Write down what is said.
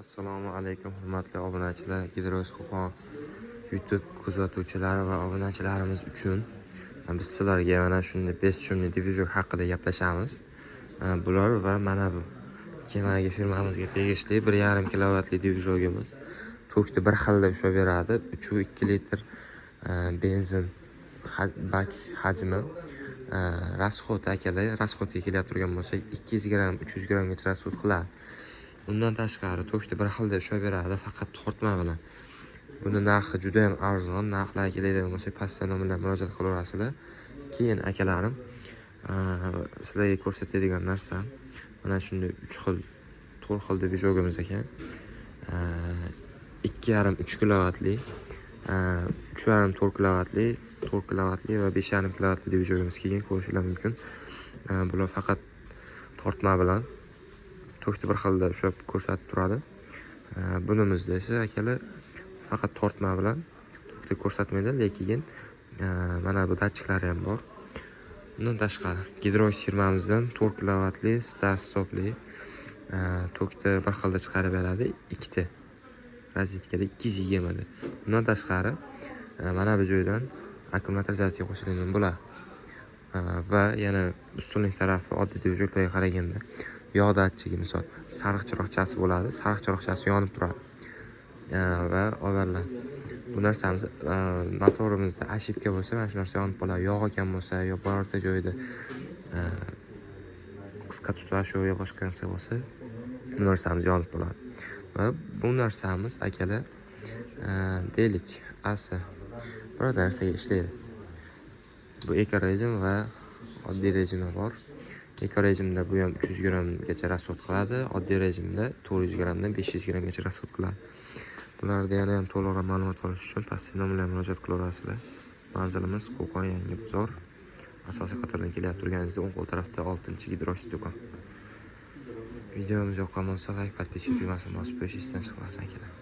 Assalomu alaykum hurmatli obunachilar, Gidroys Qo'qon YouTube kuzatuvchilari va obunachilarimiz uchun biz sizlarga mana shunday 5 shumli dvijok haqida gaplashamiz. Bular va mana bu kemaga firmamizga tegishli 1,5 kilovatli dvijogimiz. Tokni bir xilda ushaveradi. 3,2 litr benzin bak hajmi. Rasxod akalar, rasxodga kelib turgan bo'lsa 200 gram, 300 gramgacha rasxod qiladi. Bundan tashqari tokni bir xilda ushaveradi, faqat tortma bilan. Buni narxi juda ham arzon. Narxlar keladigan bo'lsa pastda bilan murojaat qilaverasizlar. Keyin akalarim sizlarga ko'rsatadigan narsa mana shunday 3 xil, 4 xil dvijogimiz ekan. 2,5-3 kilovatli, 3,5-4 kilovatli, 4 kilovatli va 5,5 kilovatli dvijogimiz kelgan, ko'rishingiz mumkin. Bular faqat tortma bilan tokni bir xilda ushlab ko'rsatib turadi. Bunimizda esa akalar faqat tortma bilan tokni ko'rsatmaydi, lekin mana bu datchiklari ham bor. Bundan tashqari Gidroys firmamizdan 4 kilovatli start stopli tokni bir xilda chiqarib beradi, ikkita rozetkada 220 da. Bundan tashqari mana bu joydan akkumulyator zartiga qo'shilgan bo'ladi. Va yana ustunlik tarafi oddiy dvijoklarga qaraganda yog' datchigi, misol sariq chiroqchasi bo'ladi. Sariq chiroqchasi yonib turadi. Va ovarlar. Bu narsamiz motorimizda ashibka bo'lsa, mana shu narsa yonib qoladi. Yog' ekan bo'lsa, yo birorta joyda qisqa tutashuv yo boshqa narsa bo'lsa, bu narsamiz yonib qoladi. Va bu narsamiz akalar deylik, asli biror narsaga ishlaydi. Bu eko rejim va oddiy rejimi bor. Eko rejimda bu ham 300 gramgacha rasxod qiladi, oddiy rejimda 400 gramdan 500 gramgacha rasxod qiladi. Bularda yana ham to'liqroq ma'lumot olish uchun pastda bilan murojaat qilaverasizlar. Manzilimiz Qo'qon Yangi bozor. Asosiy qatordan kelib turganingizda o'ng qo'l tarafda 6-Gidroys do'kon. Videomiz yoqqan bo'lsa, like, podpiska tugmasini bosib qo'yishingizdan chiqmasin akalar.